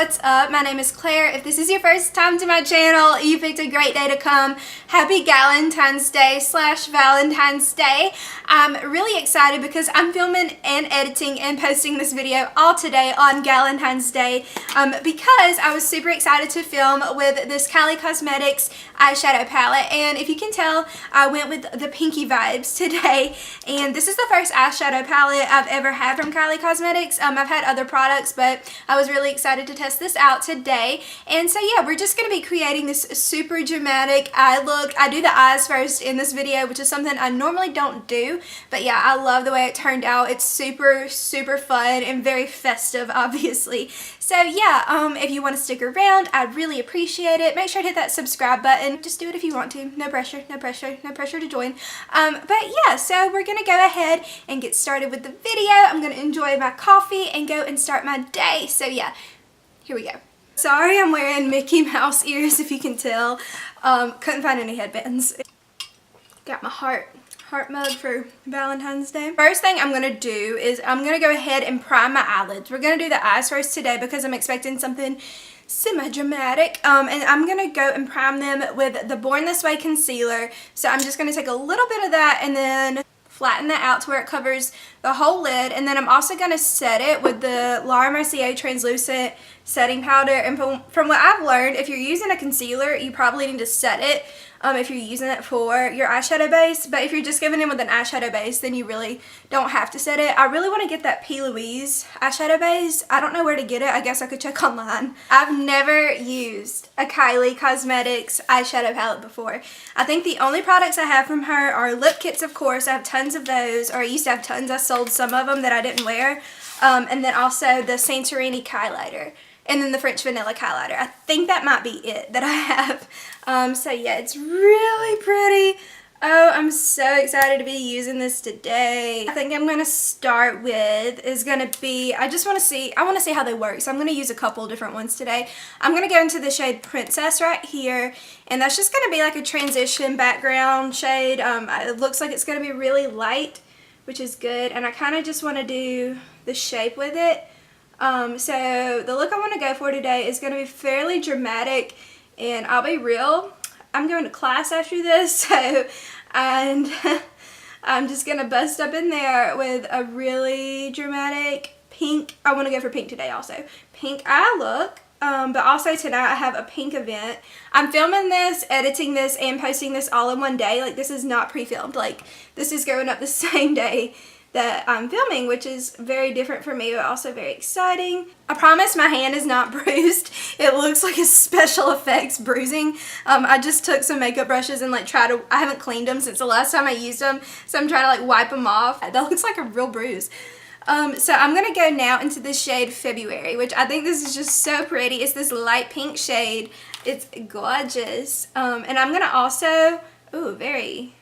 what's up? My name is Claire. If this is your first time to my channel, you picked a great day to come. Happy Galentine's Day / Valentine's Day. I'm really excited because I'm filming and editing and posting this video all today on Galentine's Day because I was super excited to film with this Kylie Cosmetics eyeshadow palette, and if you can tell, I went with the pinky vibes today, and this is the first eyeshadow palette I've ever had from Kylie Cosmetics. I've had other products, but I was really excited to test this out today. And so yeah, we're just going to be creating this super dramatic eye look. I do the eyes first in this video, which is something I normally don't do, but yeah, I love the way it turned out. It's super fun and very festive, obviously. So yeah, if you want to stick around, I'd really appreciate it. Make sure to hit that subscribe button. Just do it if you want to. No pressure, no pressure, no pressure to join. But yeah, so we're going to go ahead and get started with the video. I'm going to enjoy my coffee and go and start my day. So yeah, here we go. Sorry, I'm wearing Mickey Mouse ears, if you can tell. Couldn't find any headbands. Got my heart mug for Valentine's Day. First thing I'm going to do is I'm going to go ahead and prime my eyelids. We're going to do the eyes first today because I'm expecting something semi-dramatic. And I'm going to go and prime them with the Born This Way concealer. So I'm just going to take a little bit of that and then flatten that out to where it covers the whole lid, and then I'm also going to set it with the Laura Mercier translucent setting powder. And from what I've learned, if you're using a concealer, you probably need to set it if you're using it for your eyeshadow base, but if you're just going in with an eyeshadow base, then you really don't have to set it. I really want to get that P. Louise eyeshadow base. I don't know where to get it. I guess I could check online. I've never used a Kylie Cosmetics eyeshadow palette before. I think the only products I have from her are lip kits, of course. I have tons of those, or I used to have tons. I sold some of them that I didn't wear, and then also the Santorini highlighter. And then the French Vanilla highlighter. I think that might be it that I have. So yeah, it's really pretty. Oh, I'm so excited to be using this today. I think I'm going to start with is going to be, I want to see how they work. So I'm going to use a couple different ones today. I'm going to go into the shade Princess right here. And that's just going to be like a transition background shade. It looks like it's going to be really light, which is good. And I kind of just want to do the shape with it. So the look I want to go for today is going to be fairly dramatic, and I'll be real, I'm going to class after this, so I'm just going to bust up in there with a really dramatic pink. I want to go for pink today also. Pink eye look, but also tonight I have a pink event. I'm filming this, editing this, and posting this all in one day. Like, this is not pre-filmed. Like, this is going up the same day that I'm filming, which is very different for me, but also very exciting. I promise my hand is not bruised. It looks like a special effects bruising. I just took some makeup brushes and like I haven't cleaned them since the last time I used them, so I'm trying to like wipe them off. That looks like a real bruise. So I'm going to go now into the shade February, which I think this is just so pretty. It's this light pink shade. It's gorgeous. And I'm going to also, ooh, very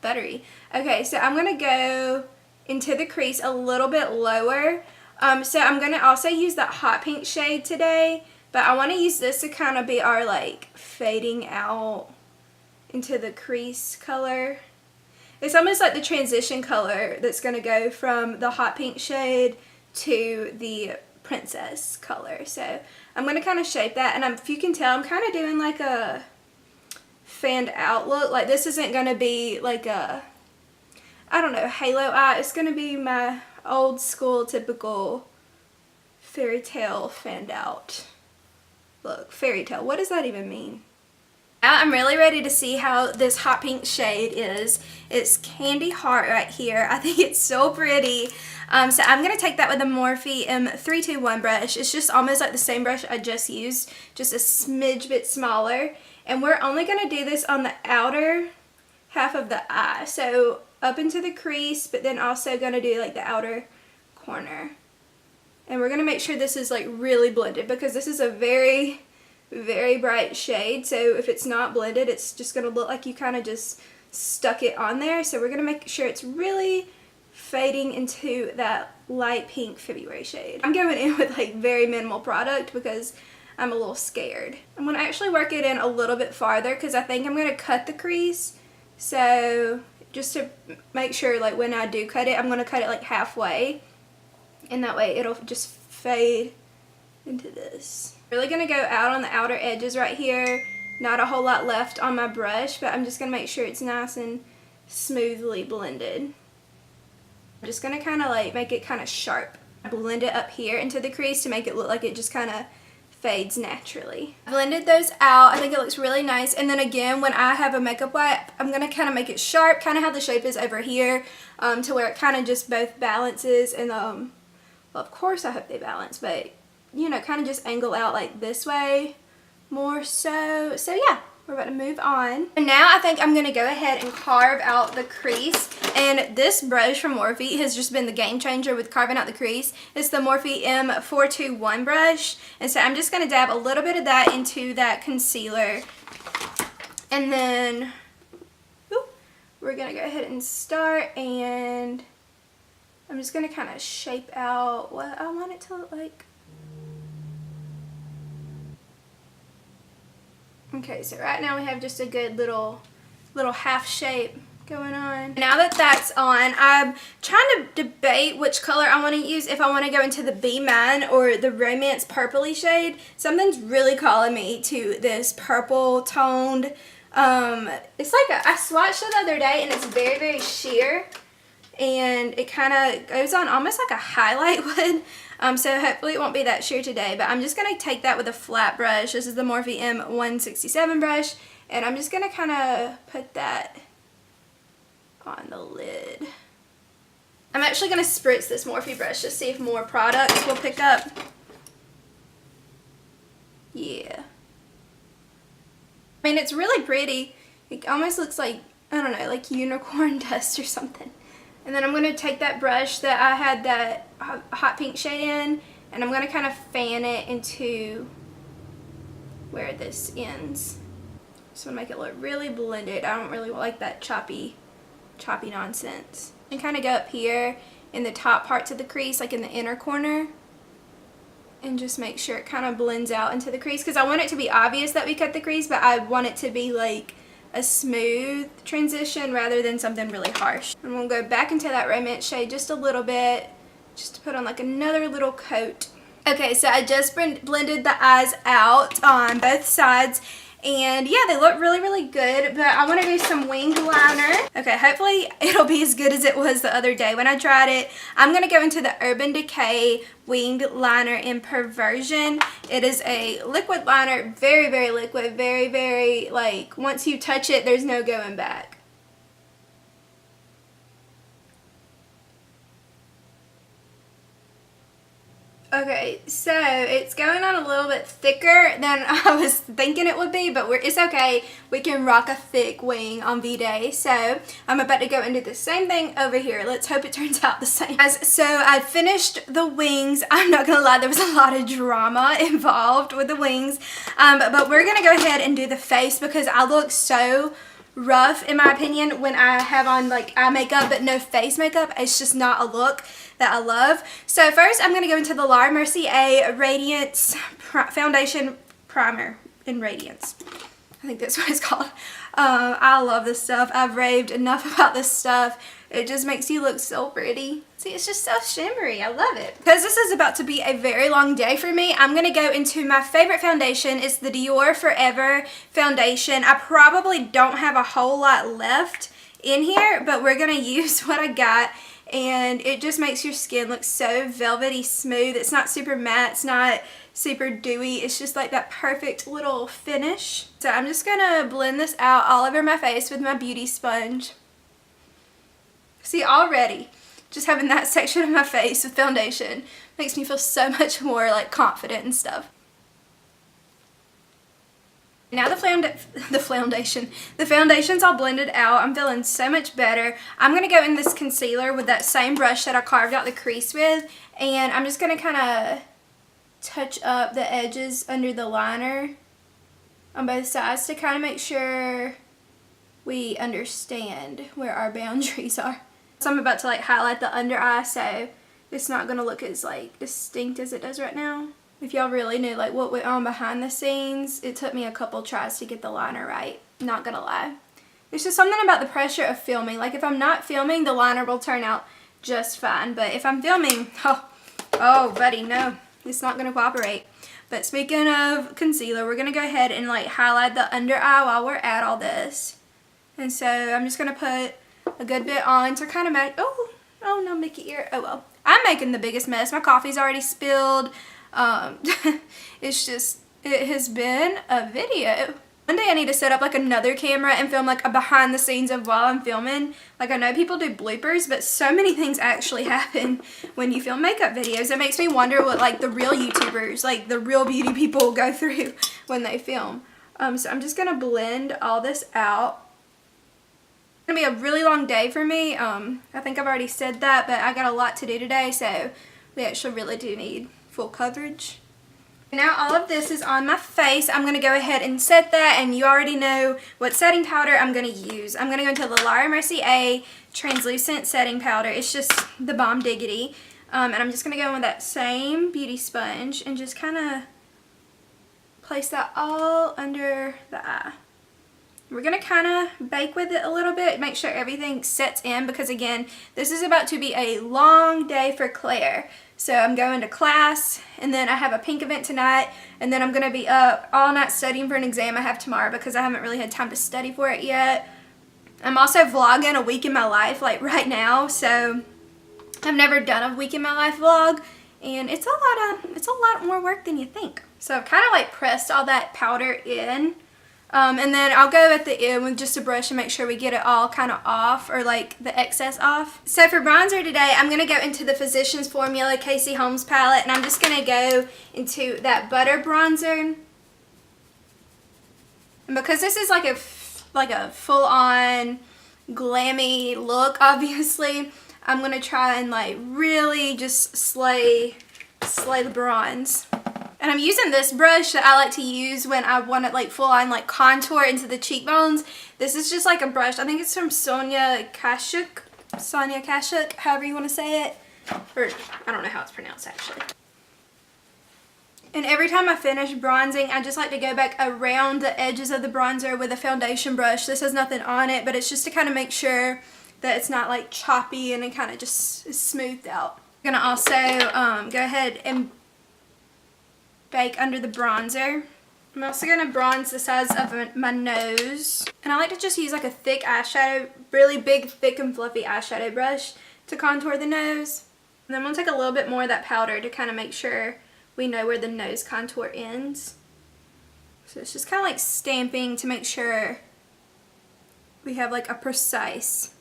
buttery. Okay, so I'm going to go into the crease a little bit lower. So I'm going to also use that hot pink shade today, but I want to use this to kind of be our like fading out into the crease color. It's almost like the transition color that's going to go from the hot pink shade to the princess color. So I'm going to kind of shape that, and if you can tell, I'm kind of doing like a fanned out look. Like, this isn't going to be like a, I don't know, halo eye. It's going to be my old school typical fairy tale fanned out look. Fairy tale, what does that even mean? Now I'm really ready to see how this hot pink shade is. It's Candy Heart right here. I think it's so pretty. So I'm going to take that with the Morphe M321 brush. It's just almost like the same brush I just used, just a smidge bit smaller. And we're only going to do this on the outer half of the eye. So up into the crease, but then also going to do like the outer corner. And we're going to make sure this is like really blended because this is a very bright shade. So if it's not blended, it's just going to look like you kind of just stuck it on there. So we're going to make sure it's really fading into that light pink February shade. I'm going in with like very minimal product because I'm a little scared. I'm going to actually work it in a little bit farther because I think I'm going to cut the crease. So just to make sure, like, when I do cut it, I'm going to cut it like halfway, and that way it'll just fade into this. Really gonna go out on the outer edges right here. Not a whole lot left on my brush, but I'm just gonna make sure it's nice and smoothly blended. I'm just gonna kind of like make it kind of sharp. Blend it up here into the crease to make it look like it just kind of fades naturally. I blended those out. I think it looks really nice. And then again, when I have a makeup wipe, I'm gonna kind of make it sharp, kind of how the shape is over here, to where it kind of just both balances and well, of course I hope they balance, but you know, kind of just angle out like this way more so. So yeah, we're about to move on. And now I think I'm going to go ahead and carve out the crease. And this brush from Morphe has just been the game changer with carving out the crease. It's the Morphe M421 brush. And so I'm just going to dab a little bit of that into that concealer. And then we're going to go ahead and start, and I'm just going to kind of shape out what I want it to look like. Okay, so right now we have just a good little half shape going on. Now that that's on, I'm trying to debate which color I want to use, if I want to go into the Be Mine or the Romance purpley shade. Something's really calling me to this purple toned. It's like I swatched it the other day, and it's very, very sheer, and it kind of goes on almost like a highlight would. So hopefully it won't be that sheer today, but I'm just going to take that with a flat brush. This is the Morphe M167 brush, and I'm just going to kind of put that on the lid. I'm actually going to spritz this Morphe brush to see if more products will pick up. Yeah. I mean, it's really pretty. It almost looks like, I don't know, like unicorn dust or something. And then I'm going to take that brush that I had that hot pink shade in, and I'm going to kind of fan it into where this ends. Just want to make it look really blended. I don't really like that choppy nonsense. And kind of go up here in the top parts of the crease, like in the inner corner, and just make sure it kind of blends out into the crease, because I want it to be obvious that we cut the crease, but I want it to be like a smooth transition rather than something really harsh. And we'll go back into that Romance shade just a little bit, just to put on like another little coat. Okay, so I just blended the eyes out on both sides, and yeah, they look really, really good, but I want to do some winged liner. Okay, hopefully it'll be as good as it was the other day when I tried it. I'm going to go into the Urban Decay winged liner in Perversion. It is a liquid liner, very, very liquid, very, very, like, once you touch it, there's no going back. Okay, so it's going on a little bit thicker than I was thinking it would be, but it's okay. We can rock a thick wing on V-Day. So I'm about to go and do the same thing over here. Let's hope it turns out the same. So I finished the wings. I'm not gonna lie, there was a lot of drama involved with the wings, but we're gonna go ahead and do the face, because I look so rough, in my opinion, when I have on like eye makeup but no face makeup. It's just not a look that I love. So first I'm going to go into the Laura Mercier Radiance Foundation Primer in Radiance. I think that's what it's called. I love this stuff. I've raved enough about this stuff. It just makes you look so pretty. See, it's just so shimmery. I love it. Because this is about to be a very long day for me, I'm going to go into my favorite foundation. It's the Dior Forever foundation. I probably don't have a whole lot left in here, but we're going to use what I got. And it just makes your skin look so velvety smooth. It's not super matte. It's not super dewy. It's just like that perfect little finish. So I'm just going to blend this out all over my face with my beauty sponge. See, already just having that section of my face with foundation makes me feel so much more like confident and stuff. Now the foundation's all blended out. I'm feeling so much better. I'm going to go in this concealer with that same brush that I carved out the crease with, and I'm just going to kind of touch up the edges under the liner on both sides to kind of make sure we understand where our boundaries are. So I'm about to like highlight the under eye, so it's not going to look as like distinct as it does right now. If y'all really knew like what went on behind the scenes, it took me a couple tries to get the liner right. Not gonna lie. There's just something about the pressure of filming. Like if I'm not filming, the liner will turn out just fine. But if I'm filming, oh buddy, no. It's not going to cooperate. But speaking of concealer, we're going to go ahead and like highlight the under eye while we're at all this. And so I'm just going to put a good bit on to kind of match. Oh no, Mickey ear. Oh well. I'm making the biggest mess. My coffee's already spilled. It's just, it has been a video. One day I need to set up like another camera and film like a behind the scenes of while I'm filming. Like I know people do bloopers, but so many things actually happen when you film makeup videos. It makes me wonder what like the real YouTubers, like the real beauty people go through when they film. So I'm just going to blend all this out. It's going to be a really long day for me. I think I've already said that, but I got a lot to do today, so we actually really do need full coverage. Now all of this is on my face. I'm going to go ahead and set that, and you already know what setting powder I'm going to use. I'm going to go into the Laura Mercier translucent setting powder. It's just the bomb diggity. And I'm just going to go in with that same beauty sponge and just kind of place that all under the eye. We're going to kind of bake with it a little bit, make sure everything sets in, because again, this is about to be a long day for Claire. So I'm going to class, and then I have a pink event tonight, and then I'm going to be up all night studying for an exam I have tomorrow because I haven't really had time to study for it yet. I'm also vlogging a week in my life, like right now, so I've never done a week in my life vlog, and it's a lot more work than you think. So I've kind of like pressed all that powder in. And then I'll go at the end with just a brush and make sure we get it all kind of off, or like the excess off. So for bronzer today, I'm going to go into the Physicians Formula Casey Holmes palette, and I'm just going to go into that butter bronzer. And because this is like a full-on glammy look, obviously, I'm going to try and like really just slay the bronze. And I'm using this brush that I like to use when I want to like full on like contour into the cheekbones. This is just like a brush. I think it's from Sonia Kashuk, however you want to say it. Or I don't know how it's pronounced actually. And every time I finish bronzing, I just like to go back around the edges of the bronzer with a foundation brush. This has nothing on it, but it's just to kind of make sure that it's not like choppy and it kind of just is smoothed out. I'm going to also go ahead and bake under the bronzer. I'm also going to bronze the sides of my nose. And I like to just use like a thick eyeshadow, really big, thick and fluffy eyeshadow brush to contour the nose. And then I'm going to take a little bit more of that powder to kind of make sure we know where the nose contour ends. So it's just kind of like stamping to make sure we have like a precise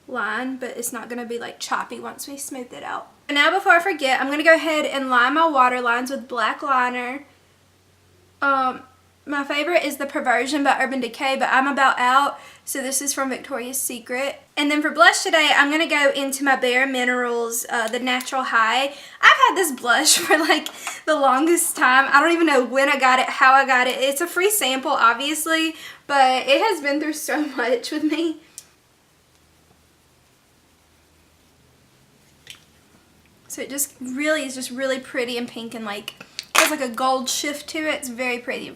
line, but it's not going to be like choppy once we smooth it out. And now before I forget, I'm going to go ahead and line my water lines with black liner. My favorite is the Perversion by Urban Decay, but I'm about out, so this is from Victoria's Secret. And then for blush today, I'm going to go into my Bare Minerals, the Natural High. I've had this blush for like the longest time. I don't even know when I got it, how I got it. It's a free sample, obviously, but it has been through so much with me. So it just really is just really pretty and pink, and like has like a gold shift to it. It's very pretty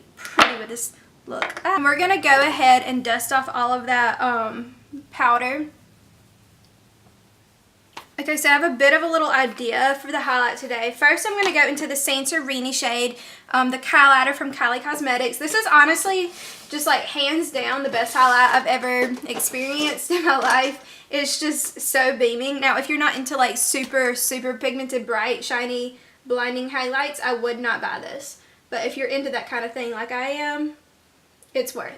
with this look. And we're gonna go ahead and dust off all of that powder. Okay, so I have a bit of a little idea for the highlight today. First, I'm gonna go into the Santorini shade, the highlighter from Kylie Cosmetics. This is honestly just like hands down the best highlight I've ever experienced in my life. It's just so beaming. Now, if you're not into like super pigmented, bright, shiny, blinding highlights, I would not buy this. But if you're into that kind of thing like I am, it's worth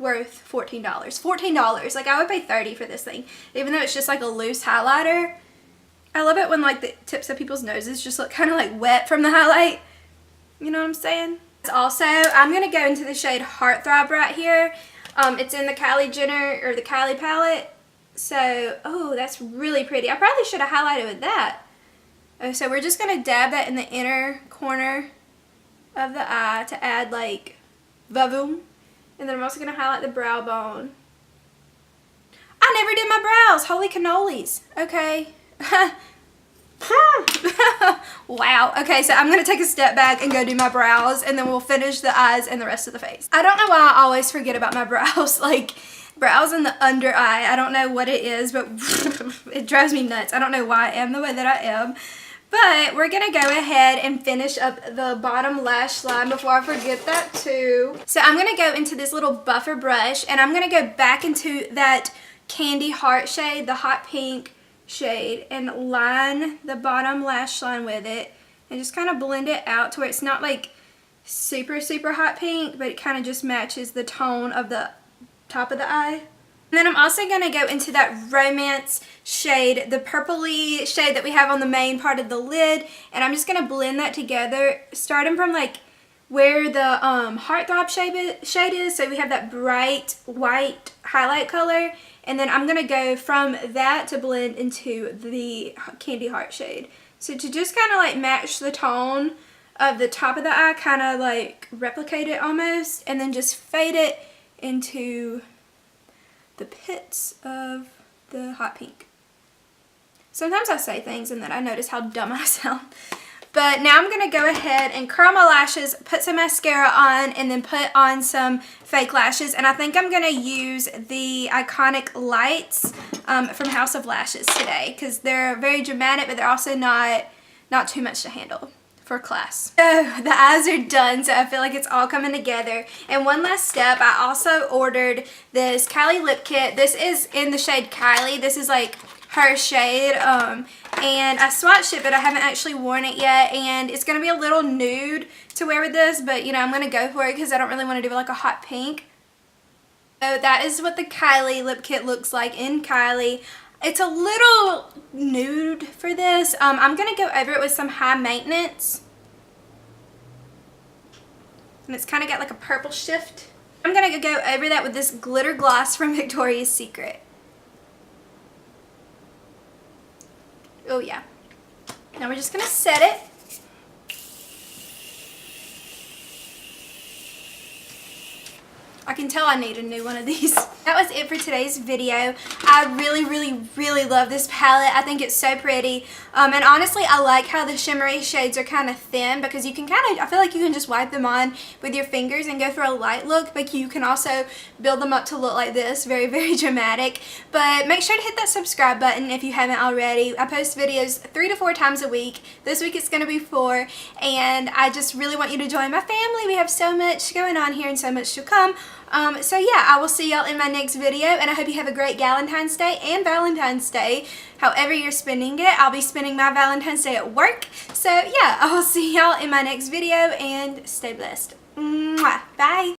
$14. $14. Like I would pay $30 for this thing, even though it's just like a loose highlighter. I love it when like the tips of people's noses just look kind of like wet from the highlight. You know what I'm saying? Also, I'm going to go into the shade Heartthrob right here. It's in the Kylie Jenner, or the Kylie palette. So, oh, that's really pretty. I probably should have highlighted with that. Oh, so we're just going to dab that in the inner corner of the eye to add like vavoom. And then I'm also going to highlight the brow bone. I never did my brows. Holy cannolis. Okay. Wow. Okay, so I'm going to take a step back and go do my brows, and then we'll finish the eyes and the rest of the face. I don't know why I always forget about my brows. Like, brows in the under eye. I don't know what it is, but it drives me nuts. I don't know why I am the way that I am. But we're gonna go ahead and finish up the bottom lash line before I forget that too. So I'm gonna go into this little buffer brush and I'm gonna go back into that candy heart shade, the hot pink shade, and line the bottom lash line with it and just kind of blend it out to where it's not like super hot pink, but it kind of just matches the tone of the top of the eye. And then I'm also going to go into that romance shade, the purpley shade that we have on the main part of the lid, and I'm just going to blend that together, starting from like where the heartthrob shade is. So we have that bright white highlight color, and then I'm going to go from that to blend into the candy heart shade. So to just kind of like match the tone of the top of the eye, kind of like replicate it almost, and then just fade it into the pits of the hot pink. Sometimes I say things and then I notice how dumb I sound. But now I'm going to go ahead and curl my lashes, put some mascara on, and then put on some fake lashes. And I think I'm going to use the Iconic Lights from House of Lashes today, because they're very dramatic, but they're also not too much to handle for class. So the eyes are done, so I feel like it's all coming together. And one last step, I also ordered this Kylie lip kit. This is in the shade Kylie. This is like her shade, and I swatched it, but I haven't actually worn it yet, and it's going to be a little nude to wear with this, but you know, I'm going to go for it because I don't really want to do like a hot pink. So that is what the Kylie lip kit looks like in Kylie. It's a little nude for this. I'm going to go over it with some high maintenance. And it's kind of got like a purple shift. I'm going to go over that with this glitter gloss from Victoria's Secret. Oh yeah. Now we're just going to set it. I can tell I need a new one of these. That was it for today's video. I really love this palette. I think it's so pretty. And honestly, I like how the shimmery shades are kind of thin, because you can I feel like you can just wipe them on with your fingers and go for a light look, but you can also build them up to look like this. Very dramatic. But make sure to hit that subscribe button if you haven't already. I post videos 3 to 4 times a week. This week it's going to be 4. And I just really want you to join my family. We have so much going on here and so much to come. So yeah, I will see y'all in my next video, and I hope you have a great Galentine's Day and Valentine's Day. However you're spending it, I'll be spending my Valentine's Day at work. So yeah, I will see y'all in my next video, and stay blessed. Mwah. Bye!